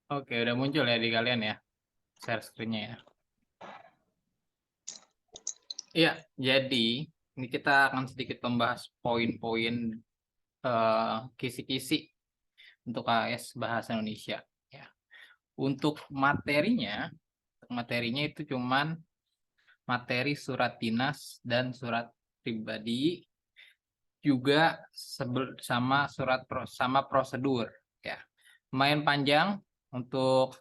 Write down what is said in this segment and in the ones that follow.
Oke, udah muncul ya di kalian ya, share screen-nya ya. Iya, jadi ini kita akan sedikit membahas poin-poin kisi-kisi untuk AS Bahasa Indonesia. Ya. Untuk materinya itu cuman materi surat dinas dan surat pribadi, juga sama prosedur. Ya, lumayan panjang untuk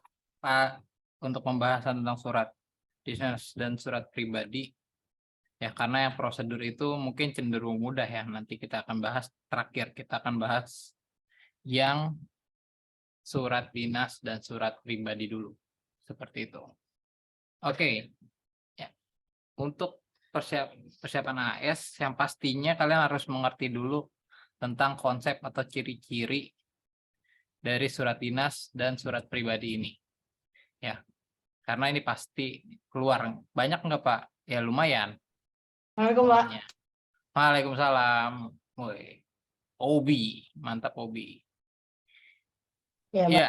untuk pembahasan tentang surat dinas dan surat pribadi. Ya, karena yang prosedur itu mungkin cenderung mudah ya. Nanti kita akan bahas terakhir, kita akan bahas yang surat dinas dan surat pribadi dulu. Seperti itu. Oke. Ya. Untuk persiapan AS, yang pastinya kalian harus mengerti dulu tentang konsep atau ciri-ciri dari surat dinas dan surat pribadi ini. Ya. Karena ini pasti keluar. Banyak nggak, Pak? Ya, lumayan. Assalamualaikum, Pak. Waalaikumsalam. Woi. Obi, mantap Obi. Ya, Pak. Iya,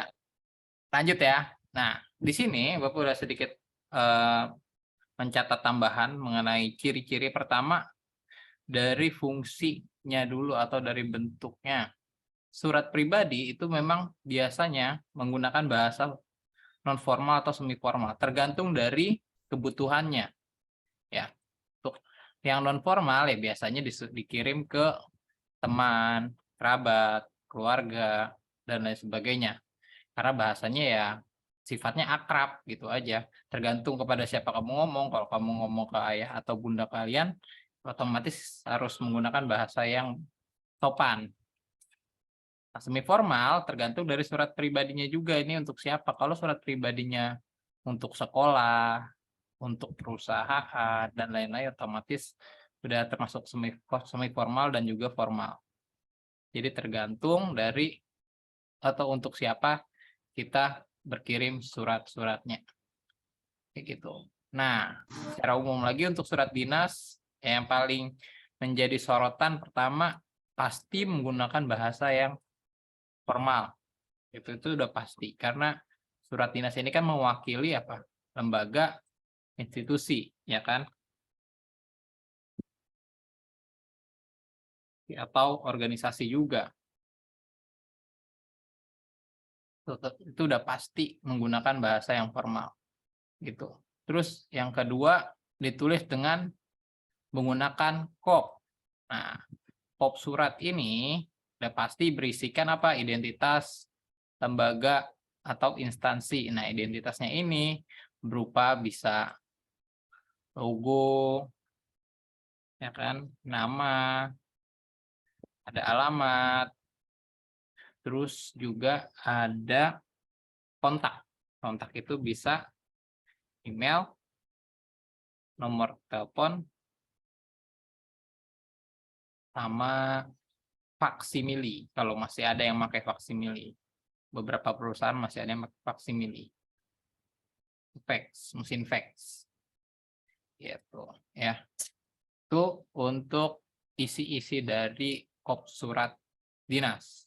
lanjut ya. Nah, di sini Bapak udah sedikit mencatat tambahan mengenai ciri-ciri pertama dari fungsinya dulu atau dari bentuknya. Surat pribadi itu memang biasanya menggunakan bahasa non formal atau semi formal, tergantung dari kebutuhannya. Ya, untuk yang non formal ya biasanya dikirim ke teman, kerabat, keluarga, dan lain sebagainya. Karena bahasanya ya sifatnya akrab gitu aja. Tergantung kepada siapa kamu ngomong. Kalau kamu ngomong ke ayah atau bunda kalian, otomatis harus menggunakan bahasa yang sopan. Nah, semi formal tergantung dari surat pribadinya juga, ini untuk siapa. Kalau surat pribadinya untuk sekolah, untuk perusahaan, dan lain-lain, otomatis sudah termasuk semi formal dan juga formal. Jadi tergantung dari atau untuk siapa kita berkirim surat-suratnya. Kayak gitu. Nah, secara umum lagi untuk surat dinas, yang paling menjadi sorotan pertama pasti menggunakan bahasa yang formal. Itu udah pasti, karena surat dinas ini kan mewakili apa? Lembaga, institusi, ya kan? Atau organisasi juga. Itu udah pasti menggunakan bahasa yang formal. Gitu. Terus yang kedua ditulis dengan menggunakan kop. Nah, kop surat ini udah pasti berisikan apa? Identitas lembaga atau instansi. Nah, identitasnya ini berupa bisa logo, ya kan, nama, ada alamat, terus juga ada kontak. Kontak itu bisa email, nomor telepon, sama faksimili. Kalau masih ada yang pakai faksimili. Beberapa perusahaan masih ada yang pakai faksimili. Fax, mesin fax. Gitu, ya. Itu untuk isi-isi dari kop surat dinas.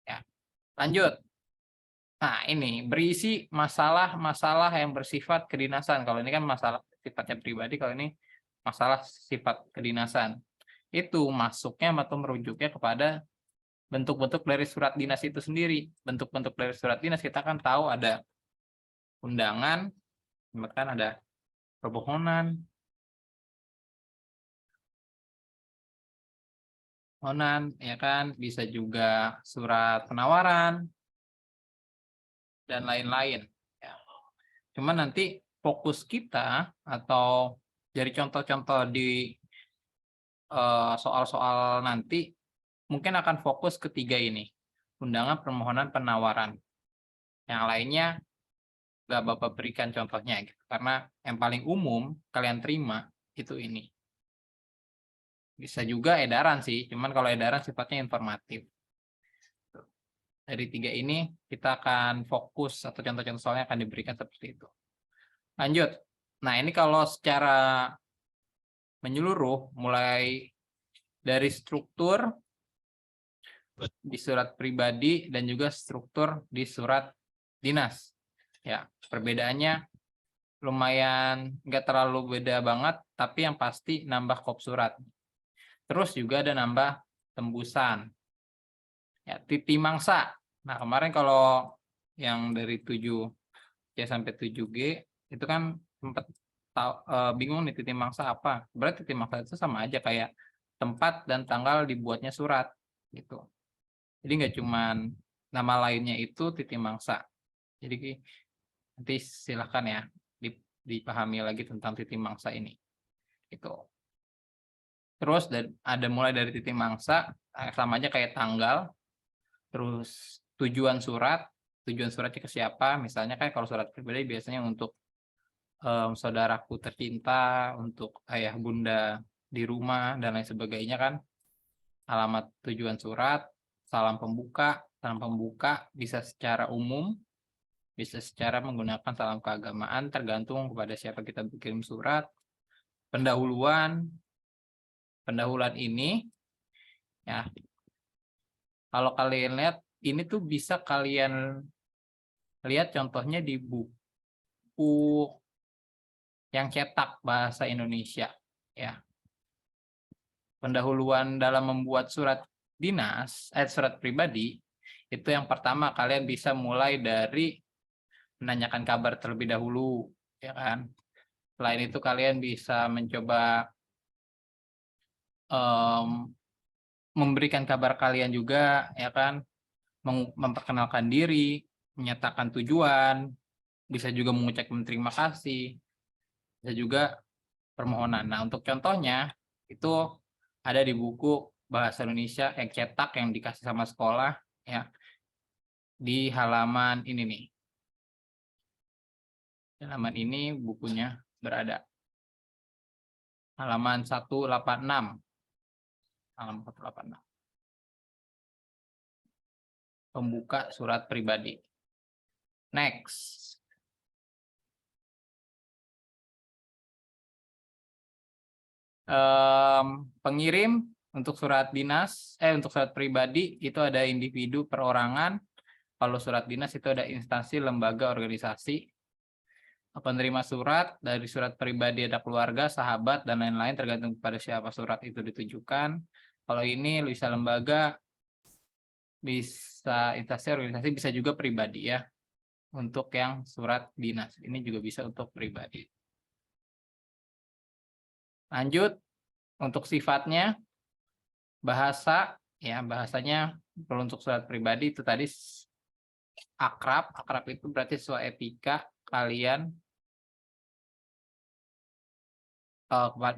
Ya. Lanjut. Nah, ini berisi masalah-masalah yang bersifat kedinasan. Kalau ini kan masalah sifatnya pribadi, kalau ini masalah sifat kedinasan. Itu masuknya atau merujuknya kepada bentuk-bentuk dari surat dinas itu sendiri. Bentuk-bentuk dari surat dinas kita kan tahu ada undangan, bahkan ada permohonan, ya kan, bisa juga surat penawaran, dan lain-lain. Ya. Cuman nanti fokus kita atau dari contoh-contoh di soal-soal nanti mungkin akan fokus ketiga ini, undangan, permohonan, penawaran. Yang lainnya nggak Bapak berikan contohnya gitu, karena yang paling umum kalian terima itu ini. Bisa juga edaran sih, cuman kalau edaran sifatnya informatif. Dari tiga ini kita akan fokus atau contoh-contoh soalnya akan diberikan seperti itu. Lanjut. Nah, ini kalau secara menyeluruh, mulai dari struktur di surat pribadi dan juga struktur di surat dinas. Ya, perbedaannya lumayan nggak terlalu beda banget, tapi yang pasti nambah kop surat. Terus juga ada nambah tembusan. Ya, titi mangsa. Nah, kemarin kalau yang dari 7C sampai 7G itu kan sempat bingung nih titi mangsa apa. Berarti titi mangsa itu sama aja kayak tempat dan tanggal dibuatnya surat gitu. Jadi nggak cuman nama lainnya itu titi mangsa. Jadi nanti silahkan ya dipahami lagi tentang titi mangsa ini. Itu. Terus ada mulai dari titi mangsa sama aja kayak tanggal. Terus tujuan suratnya ke siapa? Misalnya kan kalau surat pribadi biasanya untuk saudaraku tercinta, untuk ayah bunda di rumah dan lain sebagainya kan. Alamat tujuan surat, salam pembuka bisa secara umum, bisa secara menggunakan salam keagamaan tergantung kepada siapa kita berkirim surat. Pendahuluan ini ya. Kalau kalian lihat ini tuh bisa kalian lihat contohnya di buku yang cetak bahasa Indonesia ya. Pendahuluan dalam membuat surat dinas, surat pribadi itu yang pertama kalian bisa mulai dari menanyakan kabar terlebih dahulu ya kan. Selain itu kalian bisa mencoba memberikan kabar kalian juga ya kan, memperkenalkan diri, menyatakan tujuan, bisa juga mengucapkan terima kasih, bisa juga permohonan. Nah, untuk contohnya itu ada di buku bahasa Indonesia yang cetak yang dikasih sama sekolah ya, di halaman ini nih. Halaman ini bukunya berada halaman 186. Halaman 186. Pembuka surat pribadi. Next. Pengirim untuk surat dinas, untuk surat pribadi itu ada individu perorangan. Kalau surat dinas itu ada instansi, lembaga, organisasi. Penerima surat dari surat pribadi ada keluarga, sahabat, dan lain-lain tergantung pada siapa surat itu ditujukan. Kalau ini bisa lembaga, bisa instansi, organisasi, bisa juga pribadi ya. Untuk yang surat dinas ini juga bisa untuk pribadi. Lanjut untuk sifatnya, bahasa ya, bahasanya kalau untuk surat pribadi itu tadi akrab itu berarti sesuai etika kalian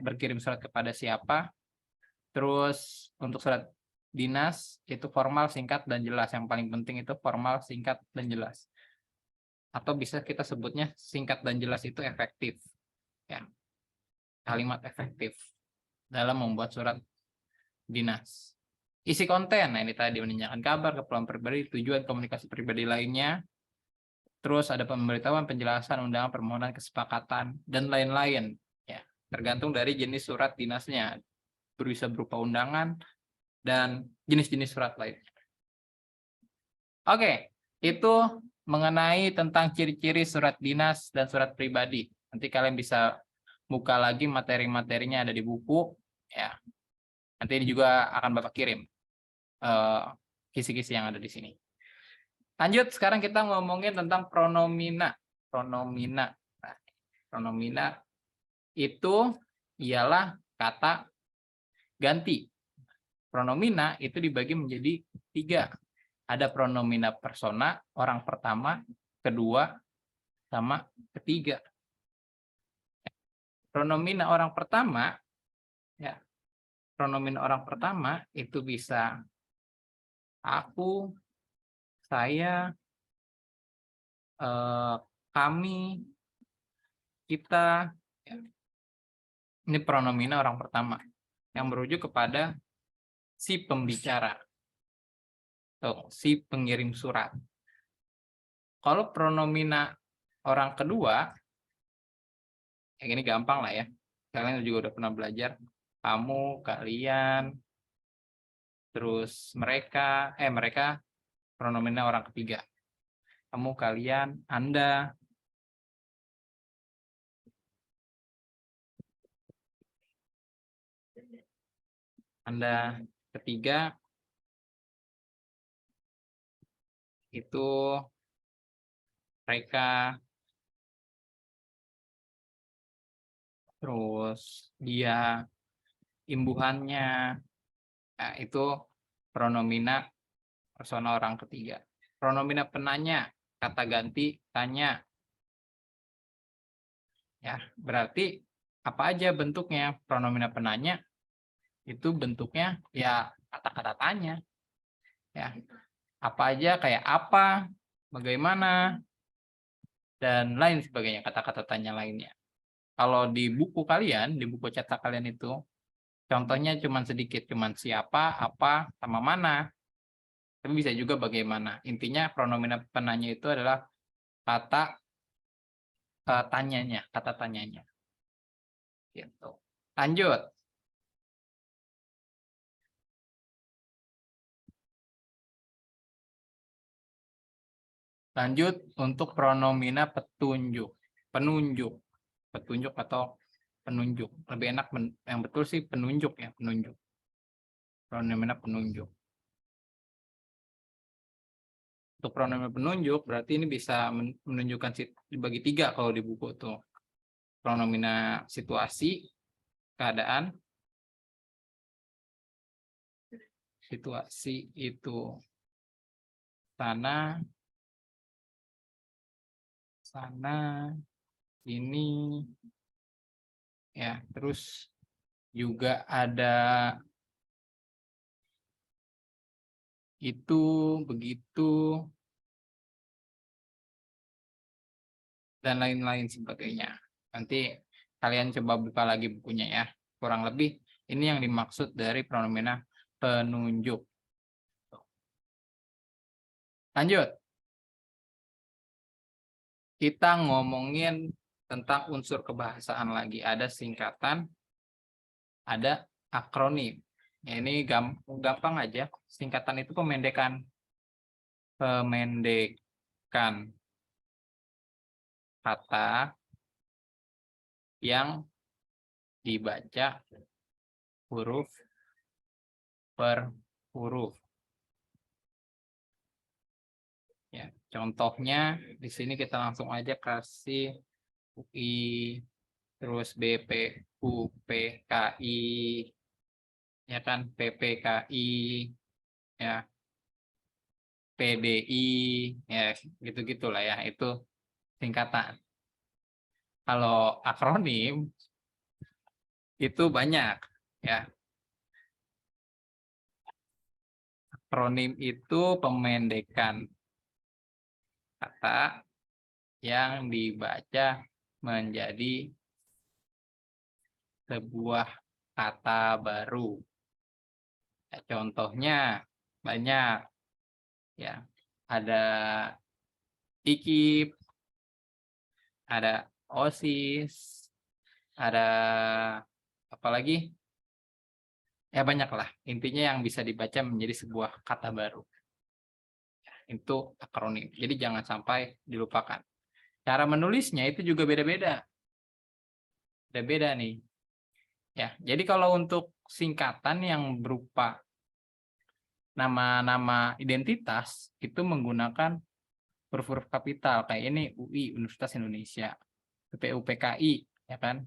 berkirim surat kepada siapa. Terus untuk surat dinas itu formal, singkat, dan jelas. Yang paling penting itu formal, singkat, dan jelas. Atau bisa kita sebutnya singkat dan jelas itu efektif. Ya. Kalimat efektif dalam membuat surat dinas. Isi konten, nah ini tadi menanyakan kabar, keperluan pribadi, tujuan komunikasi pribadi lainnya. Terus ada pemberitahuan, penjelasan, undangan, permohonan, kesepakatan, dan lain-lain. Ya, tergantung dari jenis surat dinasnya. Bisa berupa undangan dan jenis-jenis surat lainnya. Oke, itu mengenai tentang ciri-ciri surat dinas dan surat pribadi. Nanti kalian bisa buka lagi materi-materinya ada di buku. Ya, nanti ini juga akan Bapak kirim kisi-kisi yang ada di sini. Lanjut, sekarang kita ngomongin tentang pronomina. Pronomina. Nah, pronomina itu ialah kata ganti. Pronomina itu dibagi menjadi 3. Ada pronomina persona, orang pertama, kedua, sama ketiga. Pronomina orang pertama, ya, pronomina orang pertama itu bisa aku, saya, kami, kita. Ya. Ini pronomina orang pertama yang merujuk kepada si pembicara atau si pengirim surat. Kalau pronomina orang kedua, yang ini gampang lah ya. Kalian juga udah pernah belajar. Kamu, kalian, terus mereka pronomina orang ketiga. kamu, kalian, Anda. Anda. Ketiga itu mereka. Terus dia, imbuhannya. Nah, itu pronomina persona orang ketiga. Pronomina penanya, kata ganti tanya. Ya, berarti apa aja bentuknya? Pronomina penanya itu bentuknya ya kata-kata tanya. Ya. Apa aja, kayak apa, bagaimana, dan lain sebagainya, kata-kata tanya lainnya. Kalau di buku kalian, di buku cetak kalian itu, contohnya cuma sedikit, cuma siapa, apa, sama mana. Tapi bisa juga bagaimana. Intinya pronomina penanya itu adalah kata tanyanya, kata tanyanya. Gitu. Lanjut. Lanjut untuk pronomina petunjuk. Penunjuk. Petunjuk atau penunjuk. Lebih enak yang betul sih penunjuk ya, penunjuk. Pronomina penunjuk. Untuk pronomen penunjuk berarti ini bisa menunjukkan dibagi tiga kalau di buku tuh. Pronomina situasi, keadaan. Situasi itu sana, ini, ya. Terus juga ada itu, begitu, dan lain-lain sebagainya. Nanti kalian coba buka lagi bukunya ya. Kurang lebih ini yang dimaksud dari pronomina penunjuk. Lanjut. Kita ngomongin tentang unsur kebahasaan lagi. Ada singkatan, ada akronim. Ya, ini gampang aja. Singkatan itu pemendekan. Pemendekan kata yang dibaca huruf per huruf. Ya, contohnya di sini kita langsung aja kasih UI, terus BPU, PKI, ya kan, PPKI, ya, PDI, ya gitu-gitulah ya, itu singkatan. Kalau akronim itu banyak, ya. Akronim itu pemendekan kata yang dibaca menjadi sebuah kata baru. Ya, contohnya banyak, ya. Ada IKIP, ada OSIS, ada apa lagi? Ya banyak lah. Intinya yang bisa dibaca menjadi sebuah kata baru. Itu akronim. Jadi jangan sampai dilupakan. Cara menulisnya itu juga beda-beda. Beda-beda nih. Ya, jadi kalau untuk singkatan yang berupa nama-nama identitas itu menggunakan huruf-huruf kapital kayak ini UI, Universitas Indonesia, PPU, PKI, ya kan?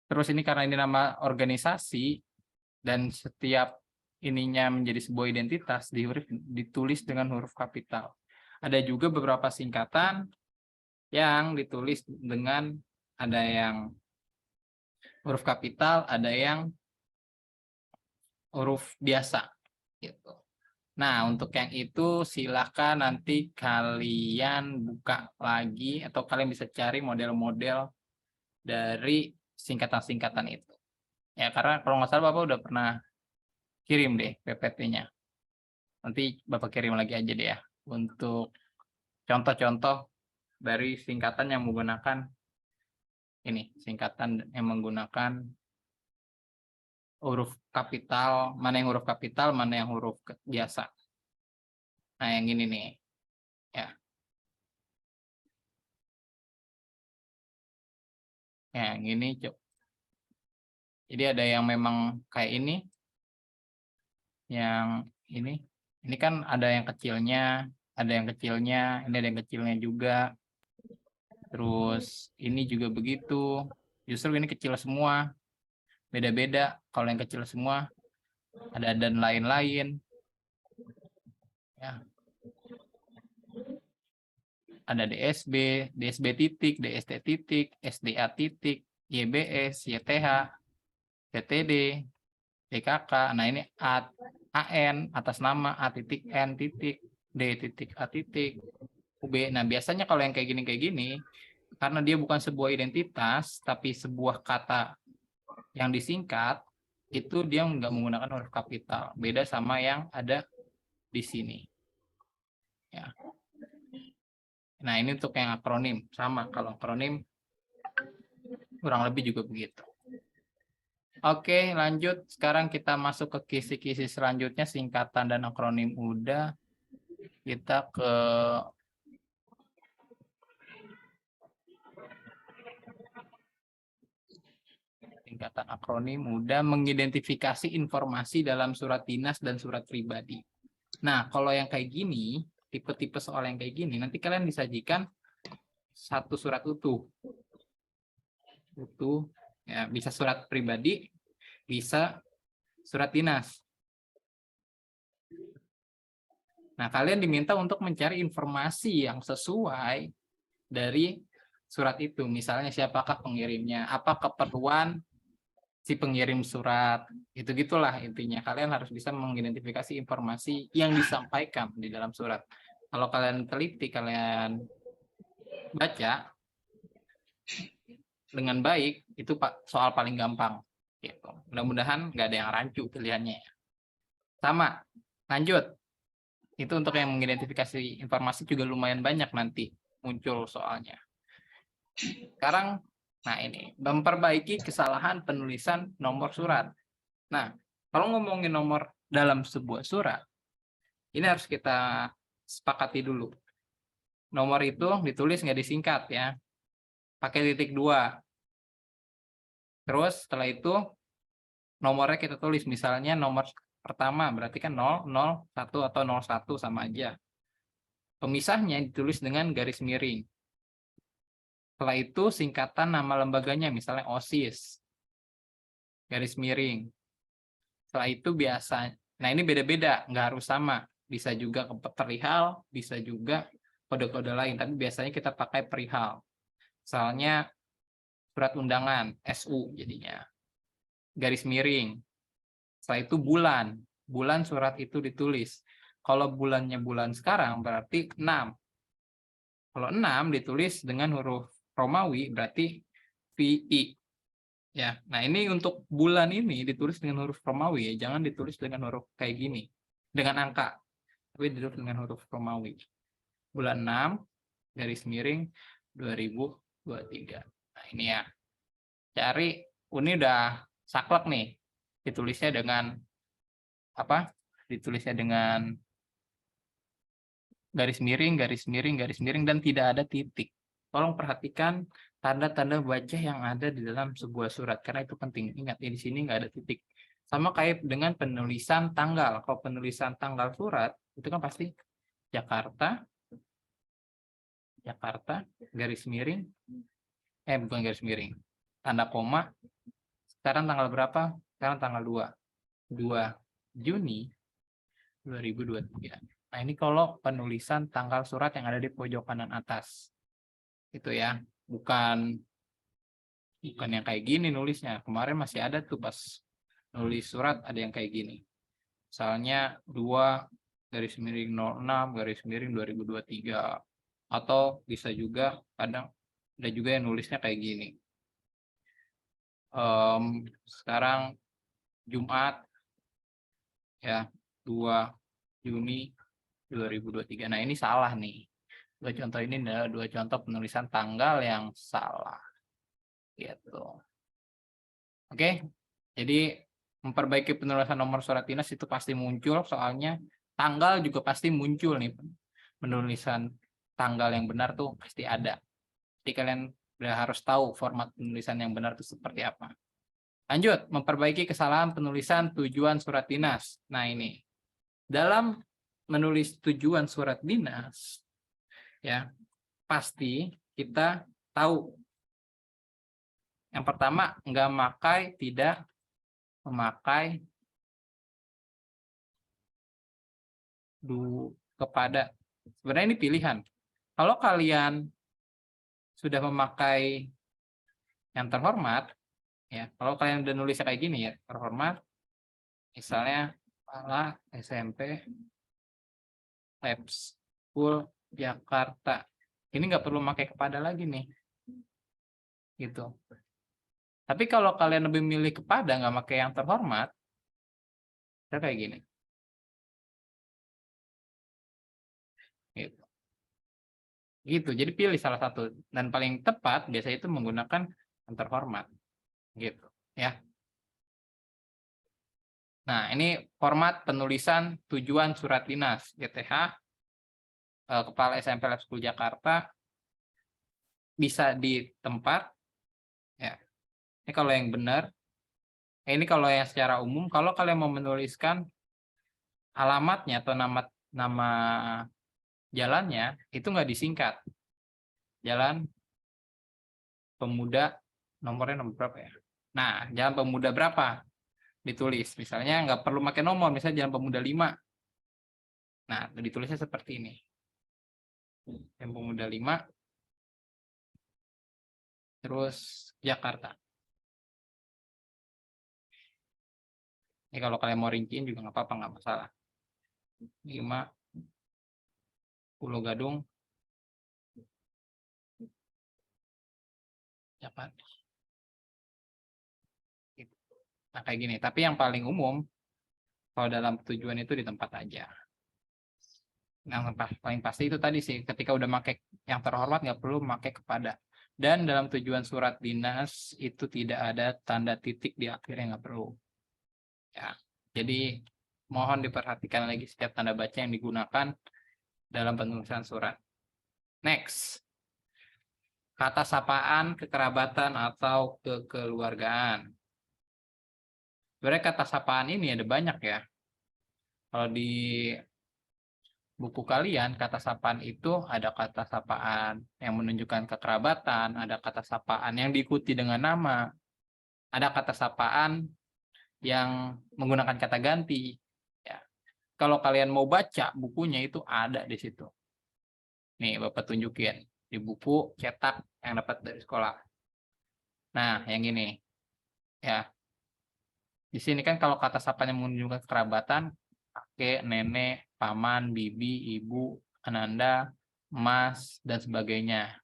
Terus ini karena ini nama organisasi dan setiap ininya menjadi sebuah identitas ditulis dengan huruf kapital. Ada juga beberapa singkatan yang ditulis dengan ada yang huruf kapital, ada yang huruf biasa gitu. Nah, untuk yang itu silahkan nanti kalian buka lagi atau kalian bisa cari model-model dari singkatan-singkatan itu. Ya, karena kalau nggak salah Bapak udah pernah kirim deh PPT-nya. Nanti Bapak kirim lagi aja deh ya untuk contoh-contoh dari singkatan yang menggunakan ini, singkatan yang menggunakan huruf kapital, mana yang huruf kapital, mana yang huruf biasa. Nah, yang ini nih. Ya, Ya, yang ini, Cuk. Jadi ada yang memang kayak ini, yang ini. Ini kan ada yang kecilnya, ini ada yang kecilnya juga. Terus ini juga begitu. Justru ini kecil semua. Beda-beda. Kalau yang kecil semua ada dan lain-lain. Ya. Ada DSB, DSB titik, DST titik, SDA titik, YBS, YTH, TTD, DKK. Nah ini AN atas nama A titik N titik D titik A titik UB. Nah biasanya kalau yang kayak gini, karena dia bukan sebuah identitas, tapi sebuah kata yang disingkat, itu dia nggak menggunakan huruf kapital. Beda sama yang ada di sini. Ya. Nah ini untuk yang akronim. Sama, kalau akronim kurang lebih juga begitu. Oke, lanjut. Sekarang kita masuk ke kisi-kisi selanjutnya, singkatan dan akronim udah. Kita ke singkatan akronim udah, mengidentifikasi informasi dalam surat dinas dan surat pribadi. Nah, kalau yang kayak gini, tipe-tipe soal yang kayak gini, nanti kalian disajikan satu surat utuh. Ya, bisa surat pribadi, bisa surat dinas. Nah, kalian diminta untuk mencari informasi yang sesuai dari surat itu. Misalnya siapakah pengirimnya, apa keperluan si pengirim surat, gitu-gitulah intinya. Kalian harus bisa mengidentifikasi informasi yang disampaikan di dalam surat. Kalau kalian teliti, kalian baca dengan baik, itu soal paling gampang. Gitu. Mudah-mudahan nggak ada yang rancu pilihannya. Sama, lanjut. Itu untuk yang mengidentifikasi informasi juga lumayan banyak nanti muncul soalnya. Sekarang, nah ini, memperbaiki kesalahan penulisan nomor surat. Nah, kalau ngomongin nomor dalam sebuah surat, ini harus kita sepakati dulu. Nomor itu ditulis nggak disingkat ya, pakai titik 2. Terus setelah itu nomornya kita tulis, misalnya nomor pertama berarti kan 0, 0, 1 atau 01 sama aja. Pemisahnya ditulis dengan garis miring. Setelah itu singkatan nama lembaganya, misalnya OSIS, garis miring. Setelah itu biasa, nah ini beda-beda, nggak harus sama. Bisa juga perihal, bisa juga kode-kode lain, tapi biasanya kita pakai perihal. Misalnya surat undangan, SU jadinya. Garis miring. Setelah itu bulan. Bulan surat itu ditulis. Kalau bulannya bulan sekarang berarti 6. Kalau 6 ditulis dengan huruf Romawi berarti VI. Ya, nah ini untuk bulan ini ditulis dengan huruf Romawi ya, jangan ditulis dengan huruf kayak gini, dengan angka, tapi ditulis dengan huruf Romawi. Bulan 6, garis miring 2023. Nah ini ya, cari, ini udah saklek nih, ditulisnya dengan apa? Ditulisnya dengan garis miring, garis miring, garis miring, dan tidak ada titik. Tolong perhatikan tanda-tanda baca yang ada di dalam sebuah surat, karena itu penting. Ingat, di sini nggak ada titik. Sama kayak dengan penulisan tanggal. Kalau penulisan tanggal surat, itu kan pasti Jakarta, garis miring, bukan garis miring, tanda koma, sekarang tanggal berapa? Sekarang tanggal 2 Juni 2023. Nah, ini kalau penulisan tanggal surat yang ada di pojok kanan atas. Itu ya, bukan yang kayak gini nulisnya. Kemarin masih ada tuh pas nulis surat ada yang kayak gini. Misalnya 2 garis miring 06 garis miring 2023. Atau bisa juga kadang ada juga yang nulisnya kayak gini. Sekarang Jumat ya, 2 Juni 2023. Nah, ini salah nih. Dua contoh ini adalah 2 contoh penulisan tanggal yang salah. Gitu. Oke. Jadi memperbaiki penulisan nomor surat dinas itu pasti muncul, soalnya tanggal juga pasti muncul nih. Penulisan tanggal yang benar tuh pasti ada. Jadi kalian Udah harus tahu format penulisan yang benar itu seperti apa. Lanjut, memperbaiki kesalahan penulisan tujuan surat dinas. Nah, ini. Dalam menulis tujuan surat dinas, ya, pasti kita tahu. Yang pertama, tidak memakai kepada. Sebenarnya ini pilihan. Kalau kalian sudah memakai yang terhormat, ya, kalau kalian udah nulis kayak gini ya, terhormat, misalnya Kepala SMP Lab School Jakarta. Ini nggak perlu pakai kepada lagi nih, gitu. Tapi kalau kalian lebih milih kepada, nggak pakai yang terhormat, saya kayak gini. Gitu. Gitu. Jadi pilih salah satu, dan paling tepat biasanya itu menggunakan yang terhormat. Gitu, ya. Nah, ini format penulisan tujuan surat dinas GTH Kepala SMP Lab School Jakarta, bisa di tempat, ya. Ini kalau yang benar. Ini kalau yang secara umum, kalau kalian mau menuliskan alamatnya atau nama jalannya, itu nggak disingkat. Jalan Pemuda, nomornya nomor berapa ya? Nah, Jalan Pemuda berapa? Ditulis. Misalnya nggak perlu pakai nomor, misalnya Jalan Pemuda 5. Nah, ditulisnya seperti ini. Jalan Pemuda 5, terus Jakarta. Ini kalau kalian mau rinciin juga nggak apa-apa, nggak masalah. 5, Pulau Gadung, Jakarta. Nah, kayak gini. Tapi yang paling umum, kalau dalam tujuan itu di tempat aja. Yang paling pasti itu tadi sih, ketika udah pakai yang terhormat nggak perlu pakai kepada. Dan dalam tujuan surat dinas itu tidak ada tanda titik di akhirnya, nggak perlu. Ya, jadi mohon diperhatikan lagi setiap tanda baca yang digunakan dalam penulisan surat. Next, kata sapaan, kekerabatan atau kekeluargaan. Sebenarnya kata sapaan ini ada banyak ya. Kalau di buku kalian, kata sapaan itu ada kata sapaan yang menunjukkan kekerabatan, ada kata sapaan yang diikuti dengan nama, ada kata sapaan yang menggunakan kata ganti. Ya. Kalau kalian mau baca bukunya itu ada di situ. Nih, Bapak tunjukin di buku cetak yang dapat dari sekolah. Nah, yang ini. Ya. Di sini kan kalau kata sapaan yang menunjukkan kekerabatan, kakek, nenek, paman, bibi, ibu, ananda, mas, dan sebagainya.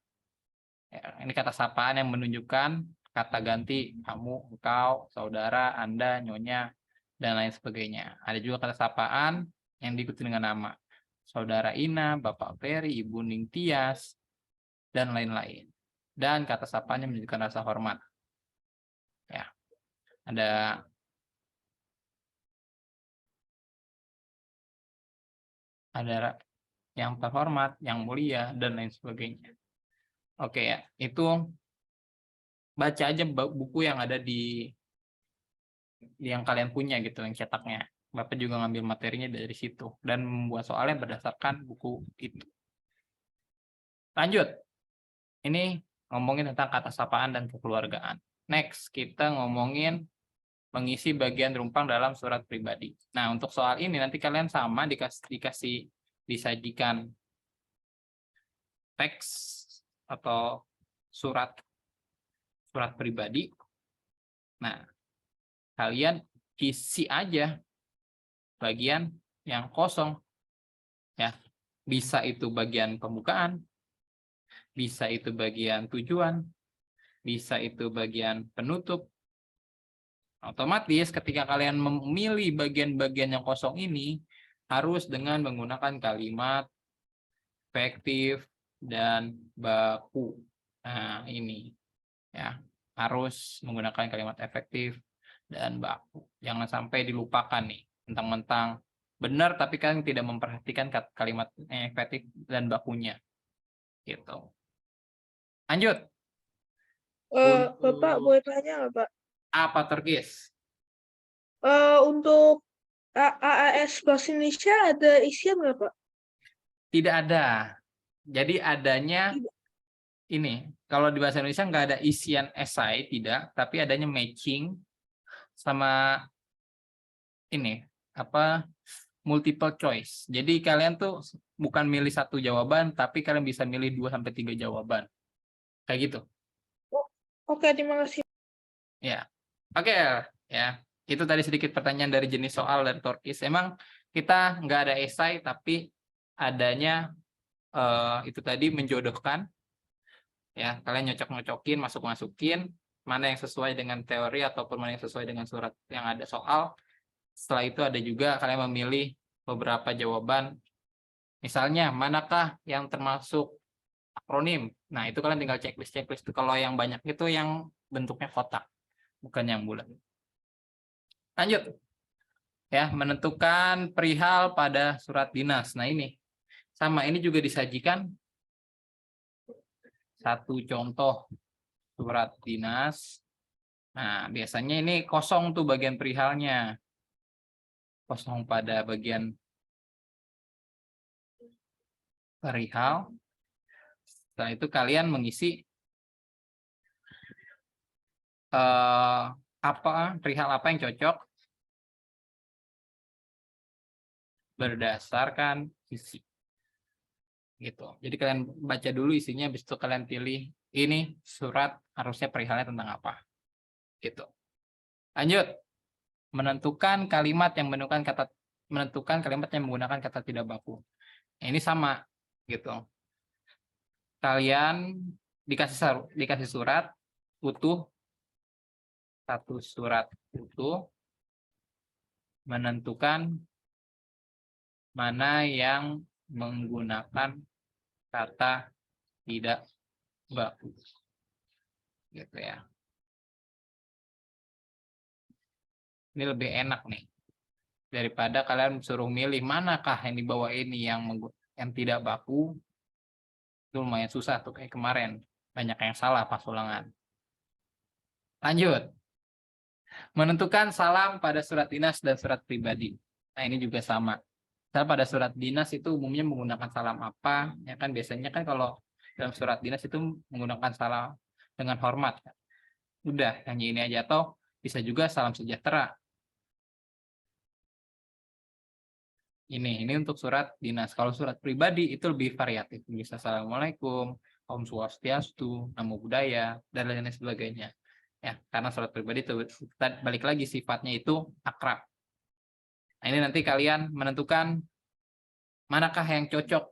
Ya, ini kata sapaan yang menunjukkan kata ganti kamu, engkau, saudara, anda, nyonya, dan lain sebagainya. Ada juga kata sapaan yang diikuti dengan nama. Saudara Ina, Bapak Ferry, Ibu Ningtyas, dan lain-lain. Dan kata sapaan yang menunjukkan rasa hormat. Ya, ada yang terhormat, yang mulia, dan lain sebagainya. Oke ya, itu baca aja buku yang ada di yang kalian punya gitu, yang cetaknya. Bapak juga ngambil materinya dari situ dan membuat soalnya berdasarkan buku itu. Lanjut. Ini ngomongin tentang kata sapaan dan kekeluargaan. Next, kita ngomongin mengisi bagian rumpang dalam surat pribadi. Nah, untuk soal ini nanti kalian sama disajikan teks atau surat pribadi. Nah, kalian isi aja bagian yang kosong. Ya, bisa itu bagian pembukaan, bisa itu bagian tujuan, bisa itu bagian penutup. Otomatis ketika kalian memilih bagian-bagian yang kosong ini harus dengan menggunakan kalimat efektif dan baku. Nah, ini ya, harus menggunakan kalimat efektif dan baku. Jangan sampai dilupakan nih, mentang-mentang benar tapi kan tidak memperhatikan kalimat efektif dan bakunya. Gitu. Lanjut. Bapak Untuk boleh tanya nggak, Pak? apa Turkis? Untuk AAS Bahasa Indonesia ada isian nggak, Pak? Tidak ada. Jadi adanya Tidak. ini, kalau di bahasa Indonesia nggak ada isian esai, tidak, tapi adanya matching sama ini, apa, multiple choice. Jadi kalian tuh bukan milih satu jawaban, tapi kalian bisa milih 2 sampai 3 jawaban. Kayak gitu. Oh, oke, terima kasih. Ya. Oke, ya. Itu tadi sedikit pertanyaan dari jenis soal dari Turkis. Emang kita nggak ada esai, tapi adanya itu tadi menjodohkan, ya. Kalian nyocok-nyocokin, masuk-masukin mana yang sesuai dengan teori ataupun mana yang sesuai dengan surat yang ada soal. Setelah itu ada juga kalian memilih beberapa jawaban. Misalnya, manakah yang termasuk akronim? Nah, itu kalian tinggal checklist. Kalau yang banyak itu yang bentuknya kotak, bukan yang bulat. Lanjut. Ya, menentukan perihal pada surat dinas. Nah, ini sama, ini juga disajikan satu contoh surat dinas. Nah, biasanya ini kosong tuh bagian perihalnya. Kosong pada bagian perihal. Setelah itu kalian mengisi perihal apa yang cocok berdasarkan isi. Gitu. Jadi kalian baca dulu isinya, habis itu kalian pilih ini surat harusnya perihalnya tentang apa. Gitu. Lanjut. Menentukan kalimat yang menggunakan kata tidak baku. Nah, ini sama gitu. Kalian dikasih surat utuh, satu surat utuh, menentukan mana yang menggunakan kata tidak baku. Gitu ya. Ini lebih enak nih daripada kalian suruh milih manakah yang di bawah ini yang tidak baku. Itu lumayan susah tuh kayak kemarin, banyak yang salah pas ulangan. Lanjut. Menentukan salam pada surat dinas dan surat pribadi. Nah, ini juga sama. Misalnya pada surat dinas itu umumnya menggunakan salam apa? Ya kan biasanya kan kalau dalam surat dinas itu menggunakan salam dengan hormat. Udah, hanya ini aja, atau bisa juga salam sejahtera. Ini untuk surat dinas. Kalau surat pribadi itu lebih variatif. Bisa Assalamualaikum, Om Swastiastu, Namo Buddhaya, dan lain-lain sebagainya. Ya, karena surat pribadi itu balik lagi sifatnya itu akrab. Nah, ini nanti kalian menentukan manakah yang cocok,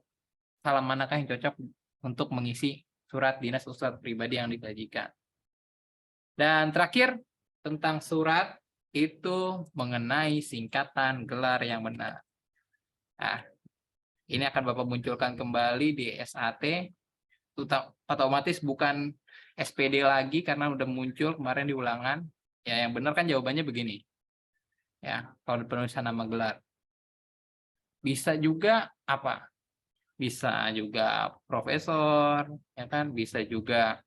salam manakah yang cocok untuk mengisi surat dinas atau surat pribadi yang dibagikan. Dan terakhir, tentang surat itu mengenai singkatan gelar yang benar. Nah, ini akan Bapak munculkan kembali di SAT. Otomatis bukan SPD lagi karena udah muncul kemarin di ulangan. Ya, yang benar kan jawabannya begini. Ya, kalau penulisan nama gelar. Bisa juga apa? Bisa juga profesor, ya kan? Bisa juga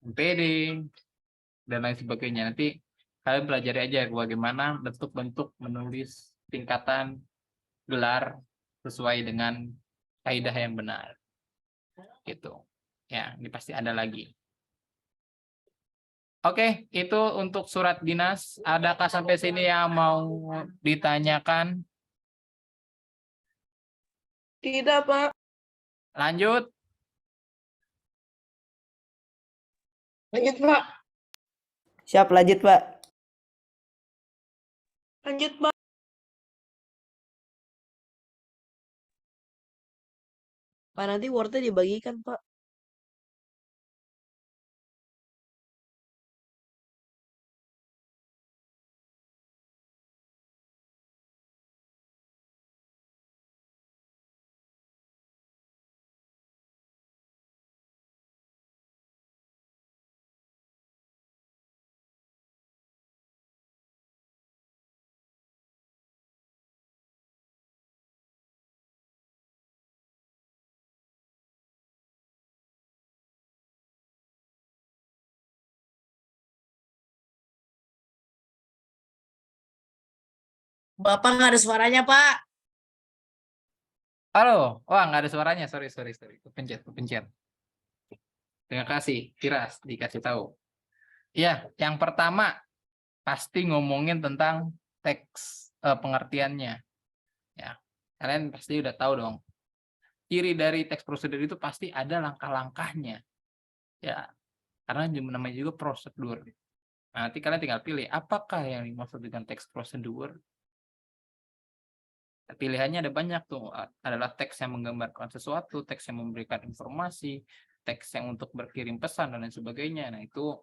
MPD dan lain sebagainya. Nanti kalian pelajari aja bagaimana bentuk-bentuk menulis tingkatan gelar sesuai dengan kaidah yang benar. Gitu. Ya, ini pasti ada lagi. Oke, itu untuk surat dinas. Adakah sampai sini yang mau ditanyakan? Tidak, Pak. Lanjut. Lanjut, Pak. Siap, lanjut, Pak. Lanjut, Pak. Pak, nanti Word-nya dibagikan, Pak. Bapak nggak ada suaranya, Pak. Halo, wah nggak ada suaranya, sorry. Kepencet. Terima kasih, Firas dikasih tahu. Iya, yang pertama pasti ngomongin tentang teks pengertiannya. Ya, kalian pasti udah tahu dong. Ciri dari teks prosedur itu pasti ada langkah-langkahnya. Ya, karena namanya juga prosedur. Nah, nanti kalian tinggal pilih apakah yang dimaksud dengan teks prosedur. Pilihannya ada banyak tuh, adalah teks yang menggambarkan sesuatu, teks yang memberikan informasi, teks yang untuk berkirim pesan dan lain sebagainya. Nah, itu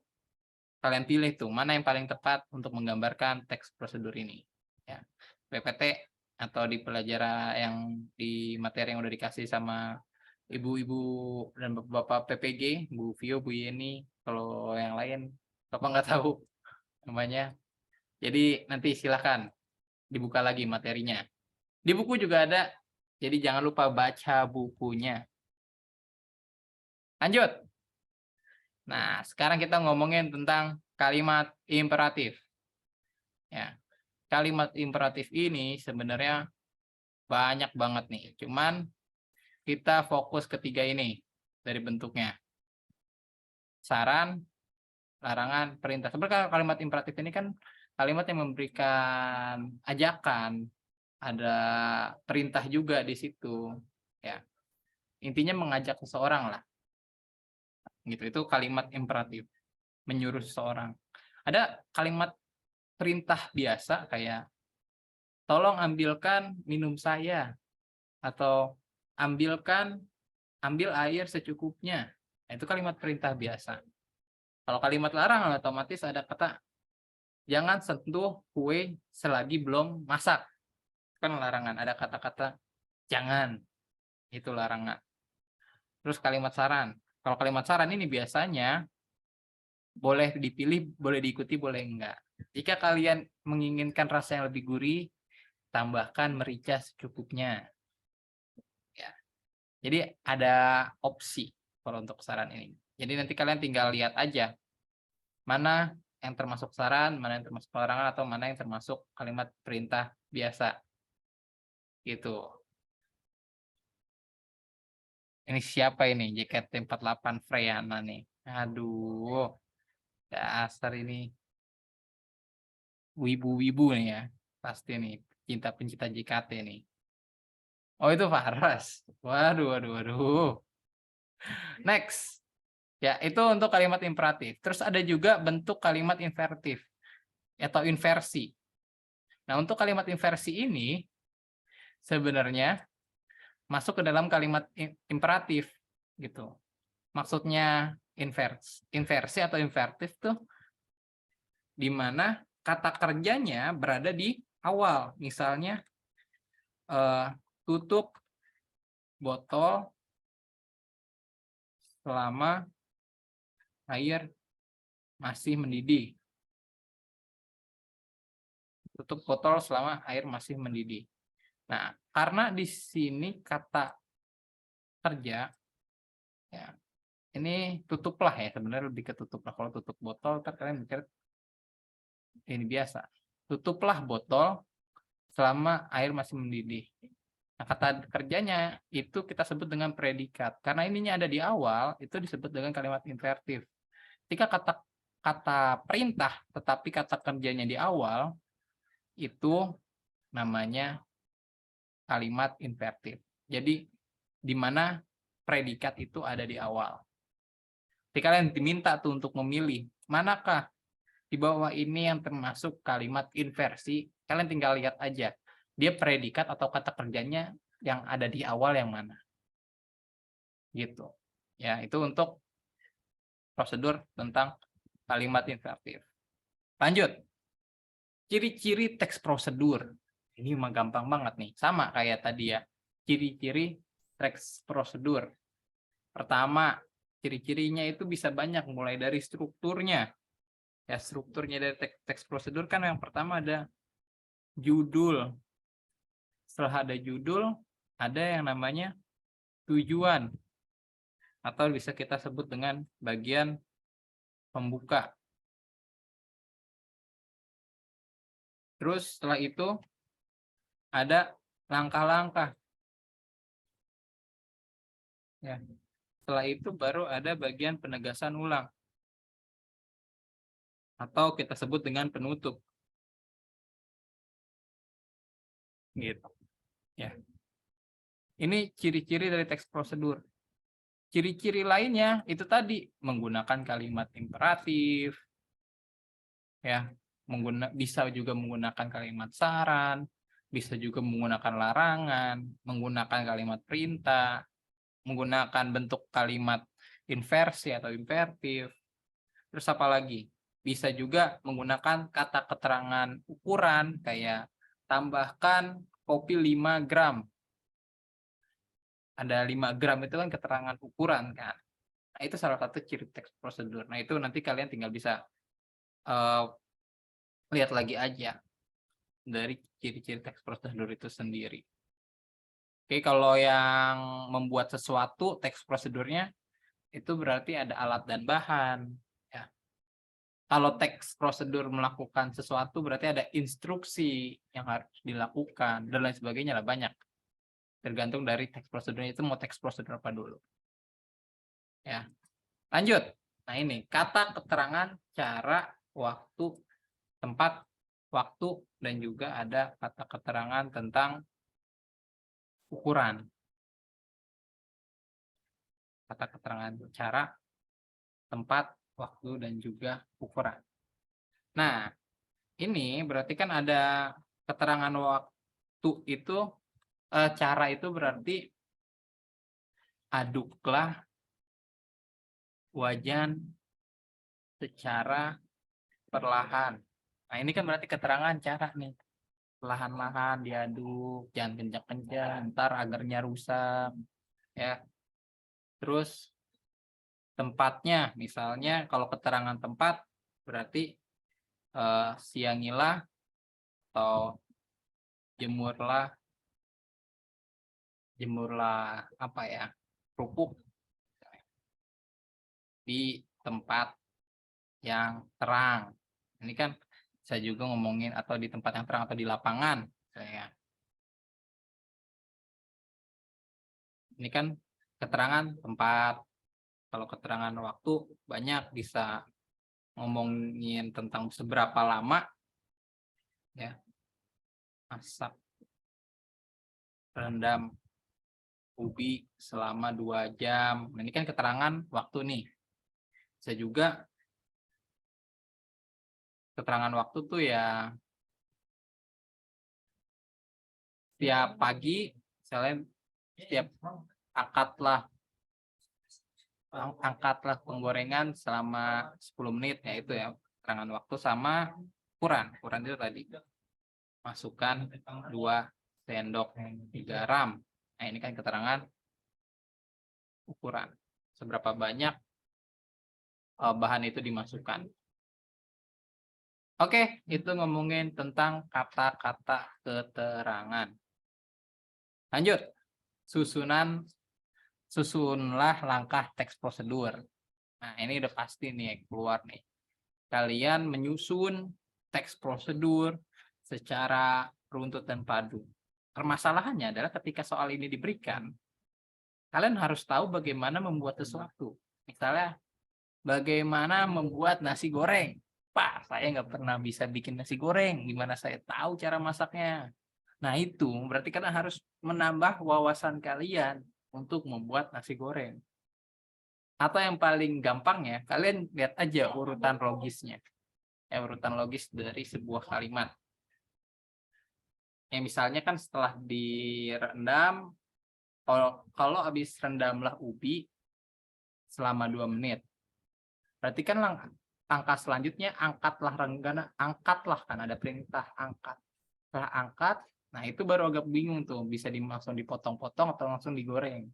kalian pilih tuh mana yang paling tepat untuk menggambarkan teks prosedur ini. Ya, PPT atau di pelajaran yang di materi yang udah dikasih sama ibu-ibu dan bapak PPG, Bu Vio, Bu Yeni, kalau yang lain bapak nggak tahu namanya. Jadi nanti silahkan dibuka lagi materinya. Di buku juga ada, jadi jangan lupa baca bukunya. Lanjut. Nah, sekarang kita ngomongin tentang kalimat imperatif. Ya, kalimat imperatif ini sebenarnya banyak banget nih. Cuman kita fokus ketiga ini dari bentuknya. Saran, larangan, perintah. Sebenarnya kalimat imperatif ini kan kalimat yang memberikan ajakan, ada perintah juga di situ. Ya, intinya mengajak seseorang lah. Gitu, itu kalimat imperatif, menyuruh seseorang. Ada kalimat perintah biasa kayak tolong ambilkan minum saya, atau ambil air secukupnya. Nah, itu kalimat perintah biasa. Kalau kalimat larangan otomatis ada kata jangan sentuh kue selagi belum masak. Kan larangan, ada kata-kata jangan. Itu larangan. Terus kalimat saran. Kalau kalimat saran ini biasanya boleh dipilih, boleh diikuti, boleh enggak. Jika kalian menginginkan rasa yang lebih gurih, tambahkan merica secukupnya. Ya. Jadi ada opsi kalau untuk saran ini. Jadi nanti kalian tinggal lihat aja mana yang termasuk saran, mana yang termasuk larangan, atau mana yang termasuk kalimat perintah biasa. Gitu. Ini siapa ini? JKT48 Freyana nih. Aduh. Dasar ini wibu-wibu nih ya. Pasti nih. Pencinta JKT nih. Oh, itu Faras. Waduh. Next. Ya, itu untuk kalimat imperatif. Terus ada juga bentuk kalimat invertif atau inversi. Nah, untuk kalimat inversi ini sebenarnya masuk ke dalam kalimat imperatif gitu. Maksudnya inversi atau invertif tuh di mana kata kerjanya berada di awal. Misalnya tutup botol selama air masih mendidih. Tutup botol selama air masih mendidih. Nah, karena di sini kata kerja, ya, ini tutuplah ya, sebenarnya lebih ke tutuplah. Kalau tutup botol, ntar kalian mikir ini biasa. Tutuplah botol selama air masih mendidih. Nah, kata kerjanya itu kita sebut dengan predikat. Karena ininya ada di awal, itu disebut dengan kalimat invertif. Ketika kata perintah, tetapi kata kerjanya di awal, itu namanya kalimat invertif. Jadi di mana predikat itu ada di awal. Jadi kalian diminta tuh untuk memilih manakah di bawah ini yang termasuk kalimat inversi. Kalian tinggal lihat aja dia predikat atau kata kerjanya yang ada di awal yang mana. Gitu. Ya, itu untuk prosedur tentang kalimat invertif. Lanjut. Ciri-ciri teks prosedur. Ini mah gampang banget nih. Sama kayak tadi ya. Ciri-ciri teks prosedur. Pertama, ciri-cirinya itu bisa banyak, mulai dari strukturnya. Ya, strukturnya dari teks prosedur kan yang pertama ada judul. Setelah ada judul, ada yang namanya tujuan. Atau bisa kita sebut dengan bagian pembuka. Terus setelah itu ada langkah-langkah. Ya. Setelah itu baru ada bagian penegasan ulang. Atau kita sebut dengan penutup. Gitu. Ya. Ini ciri-ciri dari teks prosedur. Ciri-ciri lainnya itu tadi menggunakan kalimat imperatif, ya, bisa juga menggunakan kalimat saran, bisa juga menggunakan larangan, menggunakan kalimat perintah, menggunakan bentuk kalimat inversi atau imperatif. Terus apa lagi? Bisa juga menggunakan kata keterangan ukuran kayak tambahkan kopi 5 gram. Ada 5 gram itu kan keterangan ukuran kan. Nah, itu salah satu ciri teks prosedur. Nah, itu nanti kalian tinggal bisa lihat lagi aja dari ciri-ciri teks prosedur itu sendiri. Oke, kalau yang membuat sesuatu teks prosedurnya itu berarti ada alat dan bahan. Ya. Kalau teks prosedur melakukan sesuatu berarti ada instruksi yang harus dilakukan dan lain sebagainya lah, banyak. Tergantung dari teks prosedurnya itu mau teks prosedur apa dulu. Ya. Lanjut. Nah, ini kata keterangan cara, waktu, tempat, waktu, dan juga ada kata keterangan tentang ukuran. Kata keterangan cara, tempat, waktu, dan juga ukuran. Nah, ini berarti kan ada keterangan waktu itu, cara itu berarti aduklah wajan secara perlahan. Nah, ini kan berarti keterangan cara nih. Perlahan-lahan diaduk, jangan kencang-kencang, ntar agarnya rusak. Ya. Terus tempatnya, misalnya kalau keterangan tempat berarti siangilah atau jemurlah apa ya, kerupuk di tempat yang terang. Ini kan saya juga ngomongin atau di tempat yang terang atau di lapangan. Ini kan keterangan tempat. Kalau keterangan waktu banyak, bisa ngomongin tentang seberapa lama ya masak rendam ubi selama 2 jam. Nah, ini kan keterangan waktu nih. Bisa juga keterangan waktu tuh ya tiap pagi, misalnya setiap angkatlah penggorengan selama 10 menit, ya itu ya keterangan waktu. Sama ukuran itu tadi masukkan 2 sendok garam. Nah, ini kan keterangan ukuran, seberapa banyak bahan itu dimasukkan. Oke, itu ngomongin tentang kata-kata keterangan. Lanjut, susunlah langkah teks prosedur. Nah, ini udah pasti nih keluar nih. Kalian menyusun teks prosedur secara runtut dan padu. Permasalahannya adalah ketika soal ini diberikan, kalian harus tahu bagaimana membuat sesuatu. Misalnya, bagaimana membuat nasi goreng. Pak, saya nggak pernah bisa bikin nasi goreng. Gimana saya tahu cara masaknya? Nah, itu berarti kalian harus menambah wawasan kalian untuk membuat nasi goreng. Atau yang paling gampang ya, kalian lihat aja urutan logisnya. Urutan logis dari sebuah kalimat. Misalnya kan setelah direndam, kalau habis rendamlah ubi selama 2 menit. Berarti kan langkah selanjutnya angkatlah kan ada perintah angkat. Setelah angkat, nah itu baru agak bingung tuh, bisa langsung dipotong-potong atau langsung digoreng.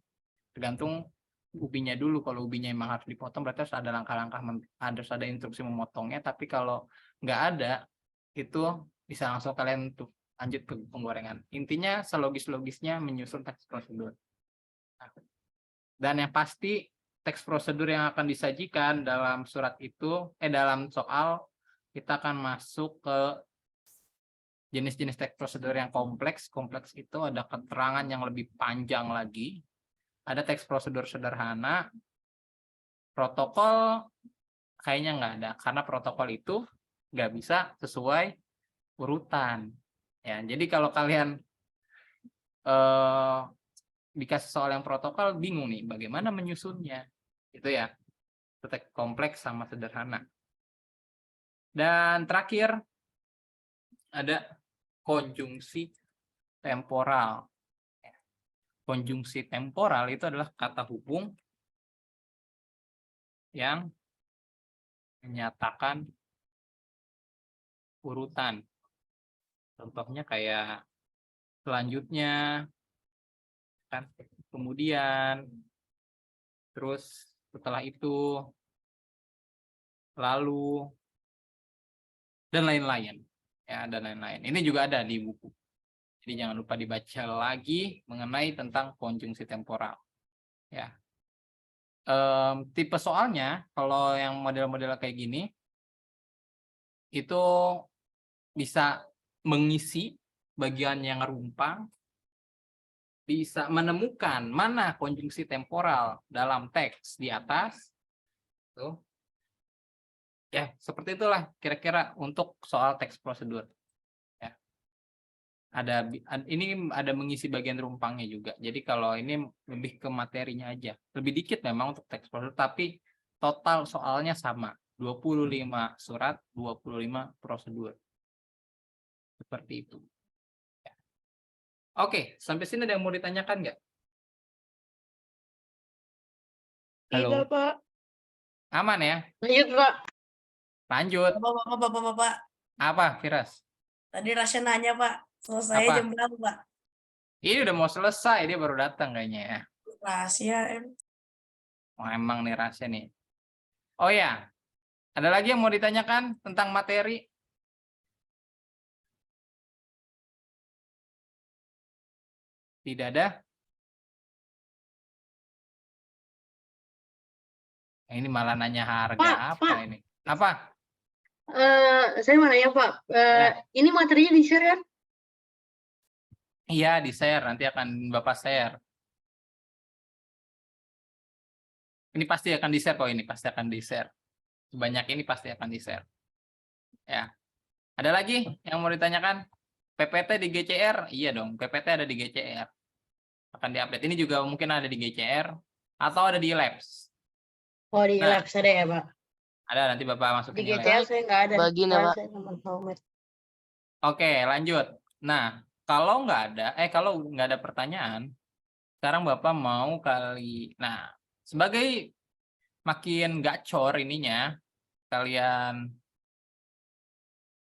Tergantung ubinya dulu. Kalau ubinya emang harus dipotong berarti harus ada langkah-langkah, harus ada instruksi memotongnya. Tapi kalau nggak ada, itu bisa langsung kalian tuh lanjut ke penggorengan. Intinya selogis-logisnya menyusun teks prosedur. Dan yang pasti teks prosedur yang akan disajikan dalam surat itu, dalam soal, kita akan masuk ke jenis-jenis teks prosedur yang kompleks. Kompleks itu ada keterangan yang lebih panjang lagi. Ada teks prosedur sederhana. Protokol kayaknya nggak ada, karena protokol itu nggak bisa sesuai urutan. Ya, jadi kalau kalian dikasih soal yang protokol, bingung nih bagaimana menyusunnya. Itu ya, itu teks kompleks sama sederhana. Dan terakhir ada konjungsi temporal. Konjungsi temporal itu adalah kata hubung yang menyatakan urutan. Contohnya kayak selanjutnya, kan, kemudian, terus setelah itu, lalu, dan lain-lain. Ya, dan lain-lain. Ini juga ada di buku. Jadi jangan lupa dibaca lagi mengenai tentang konjungsi temporal. Ya. Tipe soalnya, kalau yang model-model kayak gini, itu bisa mengisi bagian yang rumpang, bisa menemukan mana konjungsi temporal dalam teks di atas. Tuh. Ya, seperti itulah kira-kira untuk soal teks prosedur. Ya. Ini ada mengisi bagian rumpangnya juga. Jadi kalau ini lebih ke materinya aja. Lebih dikit memang untuk teks prosedur, tapi total soalnya sama. 25 surat, 25 prosedur. Seperti itu. Ya. Oke, sampai sini ada yang mau ditanyakan nggak? Halo, Tidak, Pak. aman ya? Lanjut, Pak. Lanjut. Bapak. Apa, Firas? Tadi Rasya nanya, Pak. Selesai Apa? jam berapa, Pak? Ini udah mau selesai, dia baru datang kayaknya ya. Rahasia. Oh, emang nih rahasia nih. Oh ya, ada lagi yang mau ditanyakan tentang materi? Tidak ada? Ini malah nanya harga Pak, apa Pak. ini? Apa? Saya mau nanya Pak, Ya. ini materinya di-share kan? Iya, di-share. Nanti akan Bapak share. Ini pasti akan di-share kok, ini pasti akan di-share. Sebanyak ini pasti akan di-share. Ya. Ada lagi yang mau ditanyakan? PPT di GCR? Iya dong, PPT ada di GCR. Akan diupdate. Ini juga mungkin ada di GCR atau ada di Labs. Oh di Nah. Labs ada ya Pak? Ada, nanti Bapak Di masukin GCR saya nggak ada. Bagiin ya, soalnya Pak. saya nonton Sawmet. Oke, lanjut. Nah, kalau nggak ada pertanyaan, sekarang Bapak mau kali. Nah, sebagai makin gacor ininya, kalian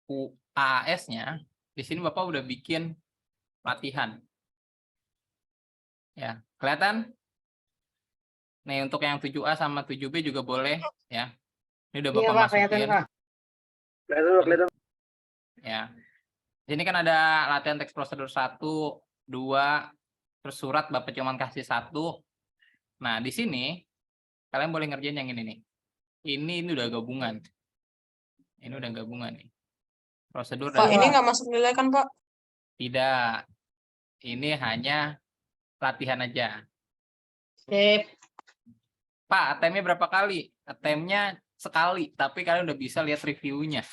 UAS-nya, di sini Bapak udah bikin latihan. Ya, kelihatan? Nih, untuk yang 7A sama 7B juga boleh, ya. Ini udah Iya Bapak Pak, kelihatan masukin. Pak. Kelihatan. Ya. Ini kan ada latihan teks prosedur 1, 2, terus surat Bapak cuman kasih 1. Nah, di sini kalian boleh ngerjain yang ini nih. Ini udah gabungan. Ini udah gabungan nih. Prosedur Pak, dan ini nggak masuk nilai kan, Pak? tidak. Ini hanya latihan aja. Sip. Pak, ATM-nya berapa kali? ATM-nya sekali, tapi kalian udah bisa lihat reviewnya.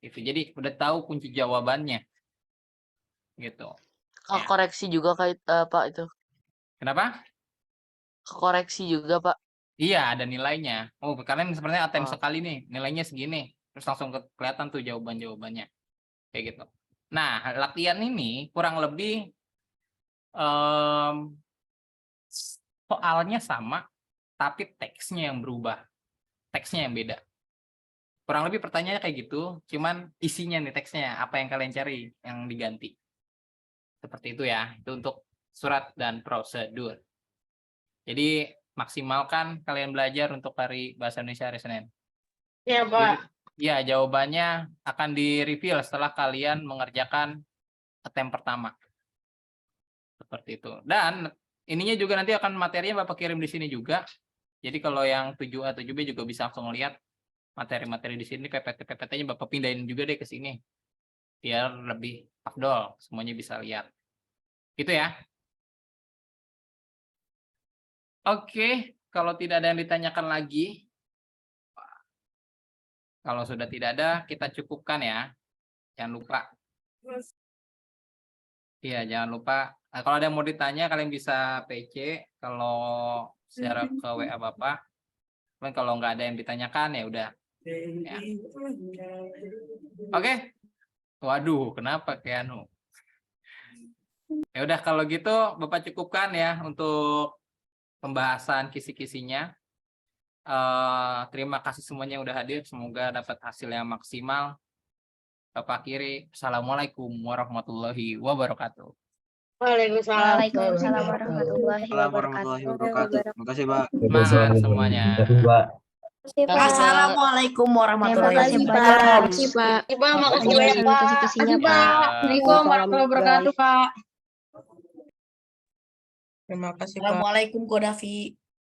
Gitu. Jadi udah tahu kunci jawabannya. Gitu. Ya. Koreksi juga Pak itu. Kenapa? Koreksi juga, Pak. Iya, ada nilainya. Oh, kalian sebenarnya ATM Oh. sekali nih, nilainya segini. Terus langsung kelihatan tuh jawaban-jawabannya. Kayak gitu. Nah, latihan ini kurang lebih soalnya sama, tapi teksnya yang berubah. Teksnya yang beda. Kurang lebih pertanyaannya kayak gitu, cuman isinya nih teksnya, apa yang kalian cari yang diganti. Seperti itu ya, itu untuk surat dan prosedur. Jadi maksimalkan kalian belajar untuk hari Bahasa Indonesia hari Senin. Iya Pak. Ya, jawabannya akan di-reveal setelah kalian mengerjakan attempt pertama. Seperti itu. Dan ininya juga nanti akan materinya Bapak kirim di sini juga. Jadi kalau yang 7A, 7B juga bisa langsung lihat materi-materi di sini, PPT-PPT-nya Bapak pindahin juga deh ke sini. biar lebih afdol, semuanya bisa lihat. Gitu ya. Oke, kalau tidak ada yang ditanyakan lagi, kalau sudah tidak ada, kita cukupkan ya. Jangan lupa. Iya, jangan lupa. Nah, kalau ada yang mau ditanya, kalian bisa PC. Kalau secara ke WA Bapak. Cuman kalau nggak ada yang ditanyakan, ya udah. Ya. Oke. Waduh, kenapa kayak anu? Ya udah, kalau gitu Bapak cukupkan ya untuk pembahasan kisi-kisinya. Terima kasih semuanya yang udah hadir. Semoga dapat hasil yang maksimal. Bapak akhiri. Assalamualaikum warahmatullahi wabarakatuh. Waalaikumsalam. Waalaikumsalam warahmatullahi Warahmatullahi wabarakatuh. Terima kasih, Pak. Semangat semuanya. Assalamualaikum warahmatullahi Terima kasih, wabarakatuh. Pak. Makasih, Pak. Pak, makasih banyak, Atas Pak. kisi-kisinya, Makasih, Pak. Assalamualaikum warahmatullahi wabarakatuh, Pak. Assalamualaikum Kodafi.